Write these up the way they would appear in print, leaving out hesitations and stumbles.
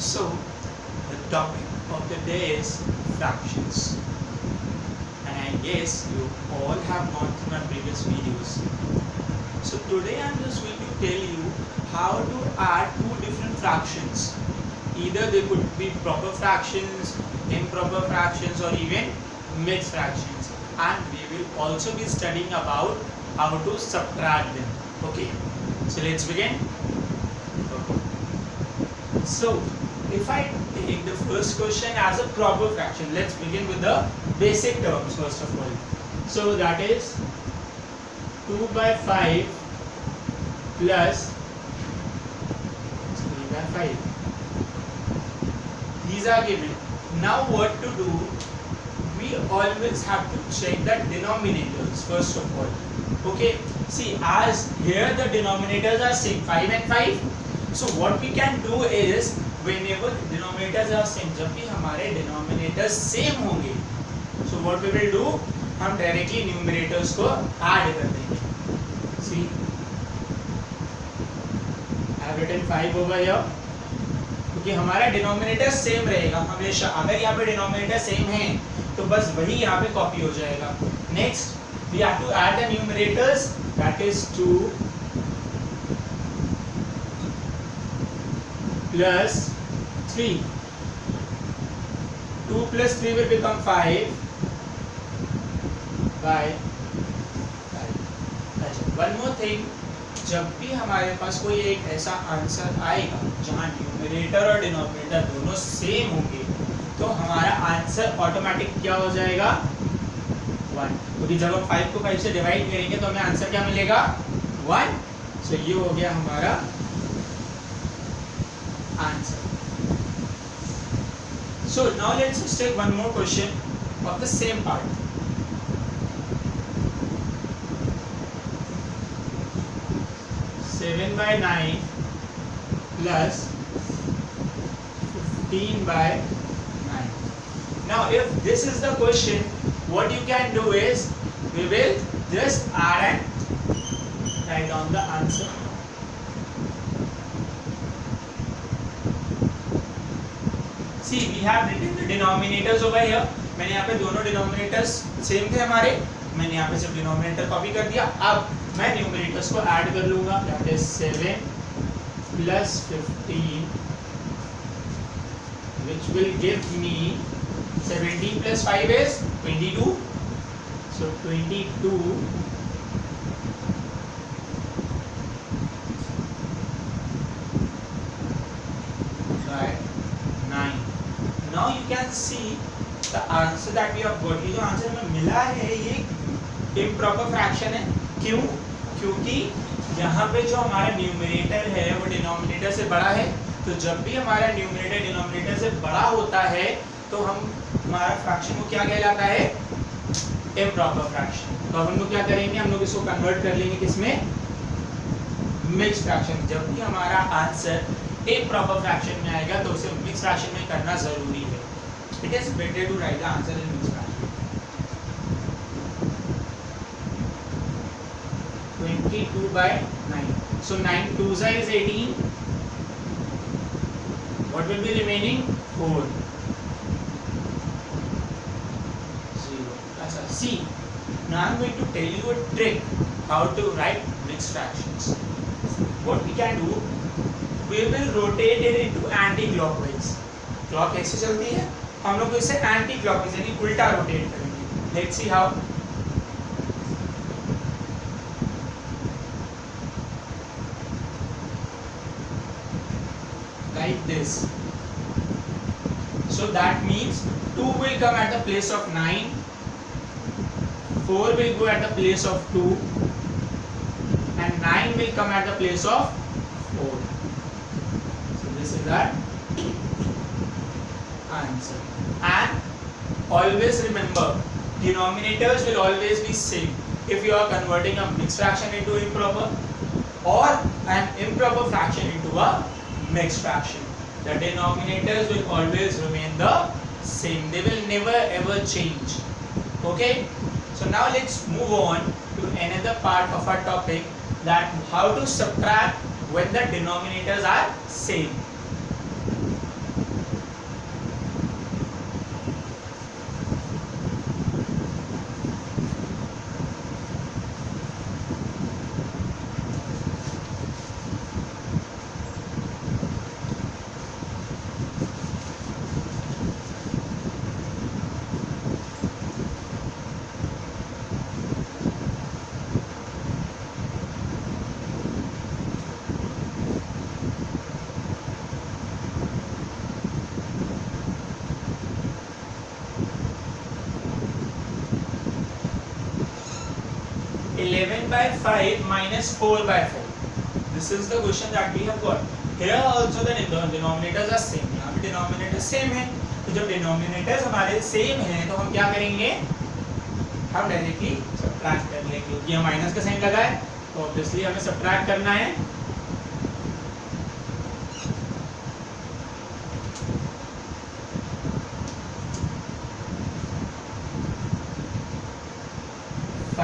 So, the topic of the day is fractions. And I guess you all have gone through my previous videos. So today I am just going to tell you how to add two different fractions. Either they could be proper fractions, improper fractions, or even mixed fractions. And we will also be studying about how to subtract them. Okay, so let's begin. Okay. So if I take the first question as a proper fraction, let's begin with the basic terms first of all. So that is 2 by 5 plus 3 by 5. These are given. Now what to do? We always have to check the denominators first of all. Okay, see, as here the denominators are same, 5 and 5. So what we can do is, whenever denominators are same, जब भी हमारे denominators same होंगे, so what we will do, हम directly numerators को add कर देंगे. See, I have written 5 over here. क्योंकि हमारा denominator same रहेगा हमेशा. अगर यहाँ पे denominator same है, तो बस वही यहाँ पे copy हो जाएगा. Next, we have to add the numerators. That is 2 plus 3. 2 plus 3 will become 5 by 5. One more thing, जब भी हमारे पास कोई एक ऐसा आंसर आएगा जहाँ न्यूमरेटर और डिनोमिनेटर दोनों सेम होंगे, तो हमारा आंसर ऑटोमेटिक क्या हो जाएगा? 1. क्योंकि जब हम 5 को 5 से डिवाइड करेंगे तो हमें आंसर क्या मिलेगा? 1. सो ये हो गया हमारा answer. So now let's just take one more question of the same part. Seven by 9 plus 15 by 9. Now if this is the question, what you can do is, we will just add and write down the answer. See, we have written the denominators over here. मैंने यहाँ पे दोनों denominators same थे हमारे, मैंने यहाँ पे सिर्फ denominator copy कर दिया. अब मैं numerators को add कर लूँगा. That is 7 plus 15, which will give me 17 plus 5 is 22. So 22 by 9. Now you can see the answer that we have got. ये जो आंसर हमें मिला है ये improper fraction है. क्यों? क्योंकि यहाँ पे जो हमारा न्यूमरेटर है वो डिनोमिनेटर से बड़ा है. तो जब भी हमारा न्यूमरेटर डिनोमिनेटर से बड़ा होता है तो हमारा फ्रैक्शन को क्या कहलाता है? improper fraction. तो हम लोग क्या करेंगे? हम लोग इसको कन्वर्ट कर लेंगे किसमें? Mix fraction. जब भी हमारा आंसर improper fraction में आएगा तो उसे मिक्स फ्रैक्शन में करना जरूरी है. It is better to write the answer in mixed fraction. 22 by 9. So 9 2s is 18. What will be remaining? 4. 0. That's a C. Now I am going to tell you a trick how to write mixed fractions. What we can do, we will rotate it into anti-clockwise. Clock ऐसे चलती है, हम लोग इसे anti-clockwise यानी उल्टा rotate करेंगे. Let's see how. Like this. So that means 2 will come at the place of 9, 4 will go at the place of 2, and 9 will come at the place of 4. This is our answer. And always remember, denominators will always be same if you are converting a mixed fraction into improper or an improper fraction into a mixed fraction. The denominators will always remain the same. They will never ever change. Okay? So now let's move on to another part of our topic, that how to subtract when the denominators are same. 7/5 minus 4/4. This is the question that we have got. Here also the denominators are same. यहाँ पे denominators same है, तो जब denominators हमारे same हैं तो हम क्या करेंगे, हम डायरेक्टली सब्ट्रैक्ट कर लेंगे, क्योंकि यहाँ माइनस का साइन लगा है तो ऑब्वियसली हमें सब्ट्रैक्ट करना है.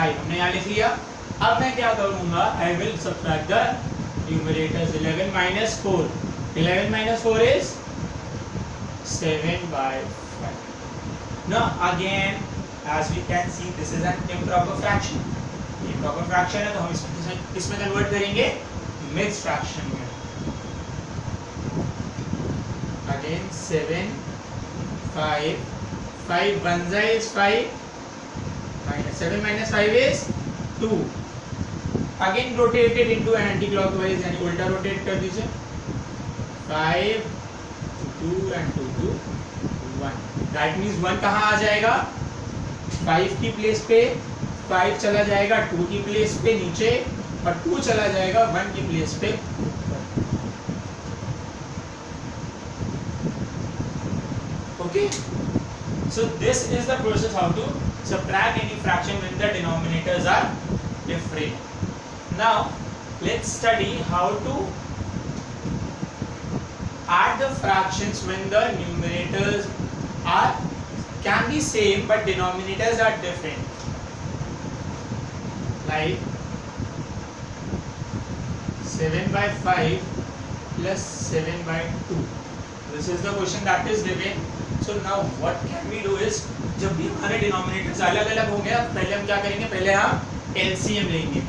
हमने यहाँ लिख लिया. अब मैं क्या करूंगा, I will subtract the numerators. 11 minus 4. 11 minus 4 is 7/5. Now again, as we can see, this is an improper fraction. Improper fraction है तो हम इसमें कन्वर्ट करेंगे मिक्स फ्रैक्शन में. Again 7, 5, 5 1 is 5. 7 minus 5 is 2. Again rotate it into an anti-clockwise, यानी उल्टा rotate कर दीजिए. 5 to 2 and 2 to 1. That means 1 कहाँ आ जाएगा, 5 की प्लेस पे 5 चला जाएगा 2 की प्लेस पे नीचे, और 2 चला जाएगा 1 की प्लेस पे. Okay. So this is the process how to subtract any fraction when the denominators are different. Now let's study how to add the fractions when the numerators can be same but denominators are different. Like 7/5 plus 7/2. This is the question that is given. So now what can we do is, जब भी हमारे denominators अलग अलग होंगे, पहले हम क्या करेंगे, पहले हम एलसीएम लेंगे.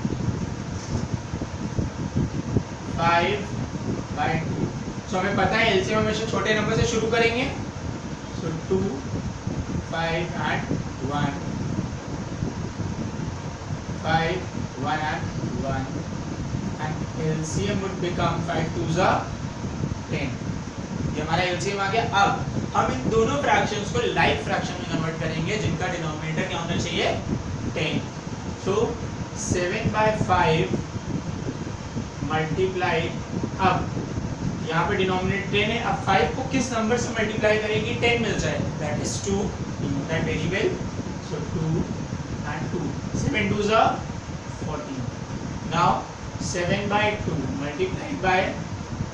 5/2. सो हमें पता है एलसीएम हमेशा छोटे नंबर से शुरू करेंगे. सो 2, 5 and 1. 5, 1 and 1. And LCM would become 5 2s are 10. ये हमारा एलसीएम आ गया. अब हम इन दोनों फ्रैक्शंस को लाइक फ्रैक्शन में कन्वर्ट करेंगे जिनका डिनोमिनेटर क्या होना चाहिए, 10. सो 7/5 मल्टीप्लाई, अब यहाँ पे डिनोमिनेटर 10 है, अब 5 को किस नंबर से मल्टीप्लाई करेंगे, 10 मिल जाए, that is 2. That very well. So 2 and 2. 7 2s are 14. Now 7/2 multiply by,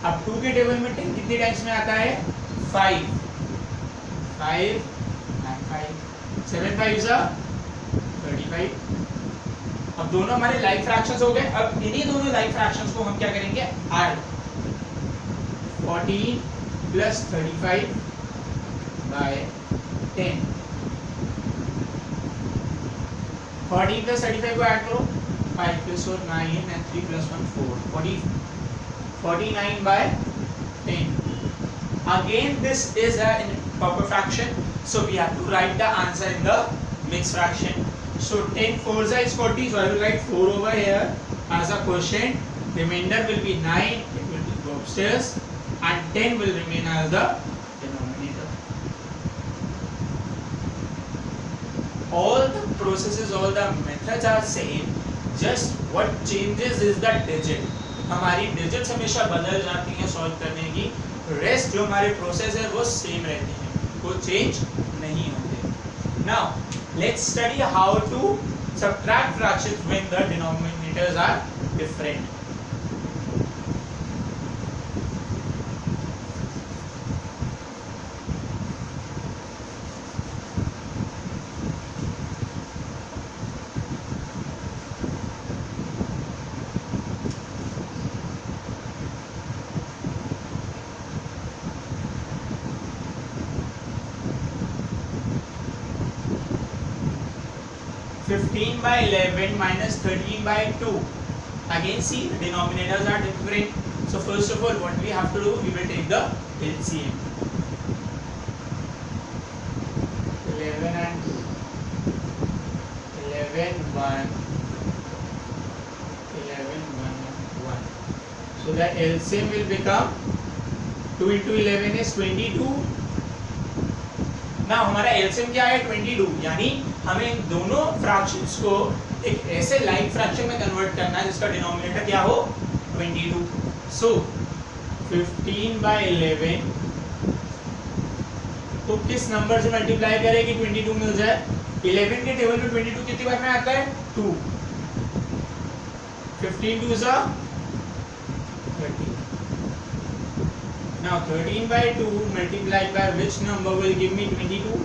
अब 2 के टेबल में 10 कितने टाइम्स में आता है, 5. 5 and 5. 7 5 is 35. अब दोनों हमारे लाइक फ्रैक्शंस हो गए. अब इन्हीं दोनों लाइक फ्रैक्शंस को हम क्या करेंगे, ऐड. 14 plus 35 by 10. 14 plus 35 को ऐड करो. 5 plus 4 9 and 3 plus 1 4. 49 by 10. Again this is a improper fraction, so we have to write the answer in the mixed fraction. So 10 4s is 40, so I will write 4 over here as a quotient. Remainder will be 9, it will go upstairs, and 10 will remain as the denominator. All the processes, all the methods are same, just what changes is the digit. हमारी digits हमेशा बदल जाती हैं solve करने की, rest जो हमारे process है वो सेम रहती हैं, वो चेंज नहीं होते. Now let's study how to subtract fractions when the denominators are different. 15/11 minus 13/2. Again see the denominators are different. So first of all what we have to do, we will take the LCM. 11 and 2. 11 1. 11 1 and 1. So the LCM will become 2 into 11 is 22. Now हमारा LCM क्या है 22, यानी हमें इन दोनों fractions को एक ऐसे like fraction में कन्वर्ट करना है जिसका डिनोमिनेटर क्या हो 22. सो 15/11 तो किस नंबर से मल्टीप्लाई करें कि 22 मिल जाए. 11 के टेबल में 22 कितनी बार में आता है 2. 15 2 जा 30. Now 13/2 multiplied by which number will give me 22?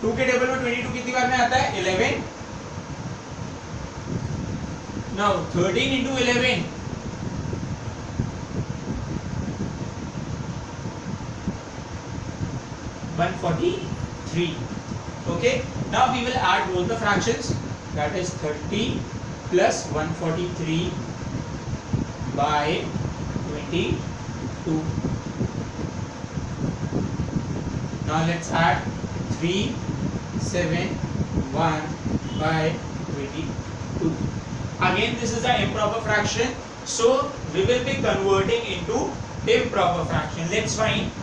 2 के टेबल में 22 कितनी बार में आता है 11. Now 13 into 11 143. Okay. Now we will add both the fractions. That is 30 plus 143 by 22. Now let's add 3, 7, 1 by 22. Again this is the improper fraction. So we will be converting into improper fraction. Let's find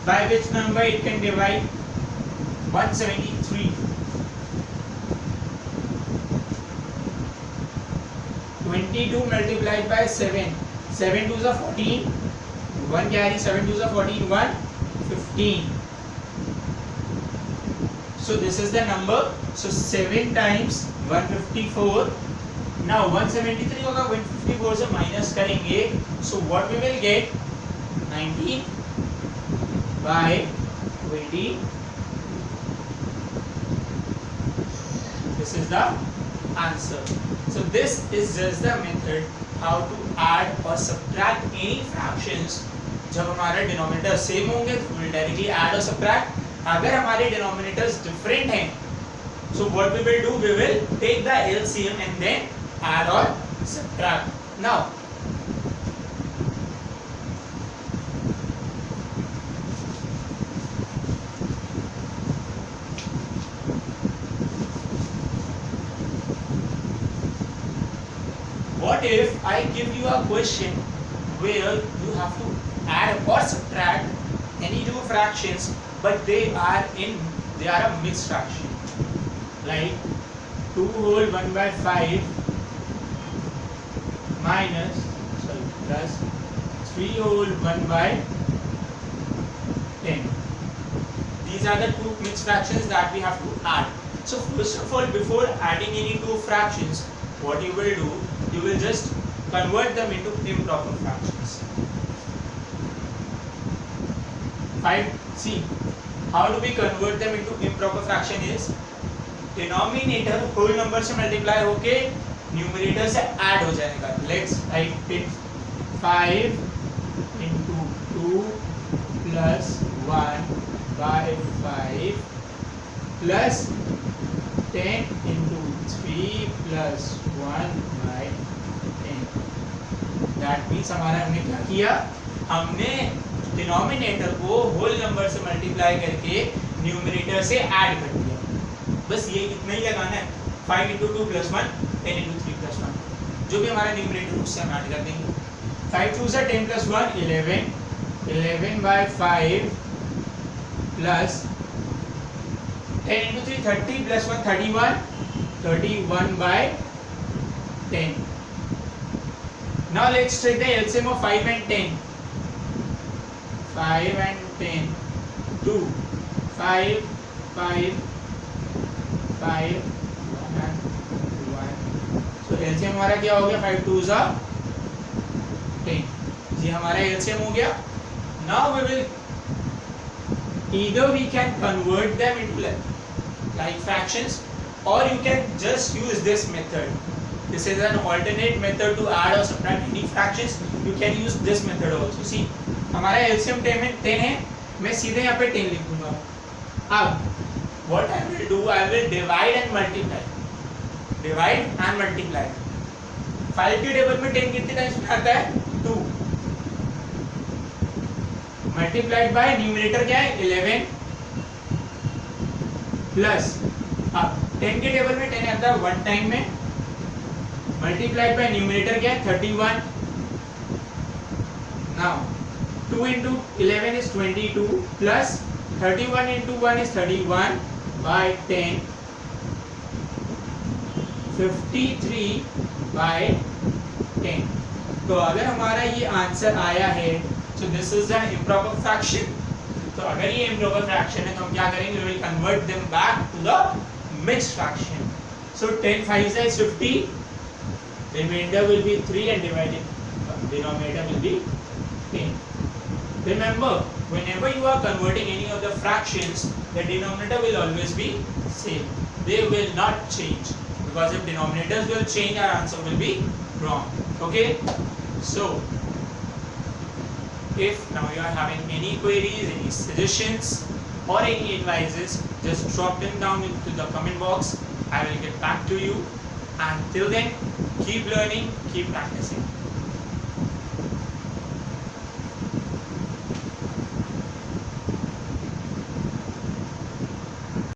by which number it can divide 173. 22 multiplied by 7. 7 2s are 14. 1 carry 7 2s are 14. 1 15. So this is the number. So 7 times 154. Now 173 होगा 154 से minus करेंगे. So what we will get 19 by 20. This is the answer. So this is just the method how to add or subtract any fractions. जब हमारे denominator same होंगे तो we'll directly add or subtract. अगर हमारे denominators different हैं, so what we will do, we will take the LCM and then add or subtract. Now what if I give you a question where you have to add or subtract any two fractions, but they are a mixed fraction, like 2 whole 1 by 5 plus 3 whole 1 by 10. These are the two mixed fractions that we have to add. So first of all, before adding any two fractions, what you will do, you will just convert them into improper fractions. 5. See, how do we convert them into improper fraction is, denominator whole number से multiply होके numerator से add हो जाएगा. Let's write it 5 into 2 plus 1 by 5 plus 10 into 3 plus 1 by 10. That means हमारा हमने क्या किया, हमने डिनोमिनेटर को होल नंबर से मल्टीप्लाई करके न्यूमरेटर से ऐड कर दिया. बस ये इतना ही लगाना है. 5 into 2 plus 1, 10 into 3 plus 1, जो भी हमारा न्यूमरेटर उससे हम ऐड कर देंगे. 5 2 से 10 plus 1 11. 11 by 5 plus 10 into 3 30 plus 1 31. 31 by 10. Now let's take the LCM of 5 and 10. 5 and 10. 2 5 5 5 1 1. So LCM हमारा क्या हो गया, 5 2s are 10. ये हमारा LCM हो गया. Now we will either we can convert them into like fractions, or you can just use this method. This is an alternate method to add or subtract any fractions. You can use this method also. See, हमारा LCM 10 है, मैं सीधे यहाँ पे 10 लिख दूंगा. अब what I will do, I will divide and multiply. Divide and multiply. 5 के टेबल में 10 कितने टाइम्स में आता है 2. मल्टीप्लाइड बाय न्यूमरेटर क्या है 11 प्लस, अब 10 के टेबल में 10 आता है 1 टाइम में. मल्टीप्लाइड बाय न्यूमरेटर क्या है 31. Now 2 into 11 is 22 plus 31 into 1 is 31 by 10. 53/10। तो अगर हमारा ये आंसर आया है, so this is an improper fraction। तो अगर ये improper fraction है तो हम क्या करेंगे, we will convert them back to the mixed fraction। So 10 5s is 50, remainder will be 3 and divided denominator will be 10। Remember, whenever you are converting any of the fractions, the denominator will always be same, they will not change, because if denominators will change, our answer will be wrong। Okay, so if now you are having any queries, any suggestions or any advices, just drop them down into the comment box, I will get back to you, and till then keep learning, keep practicing।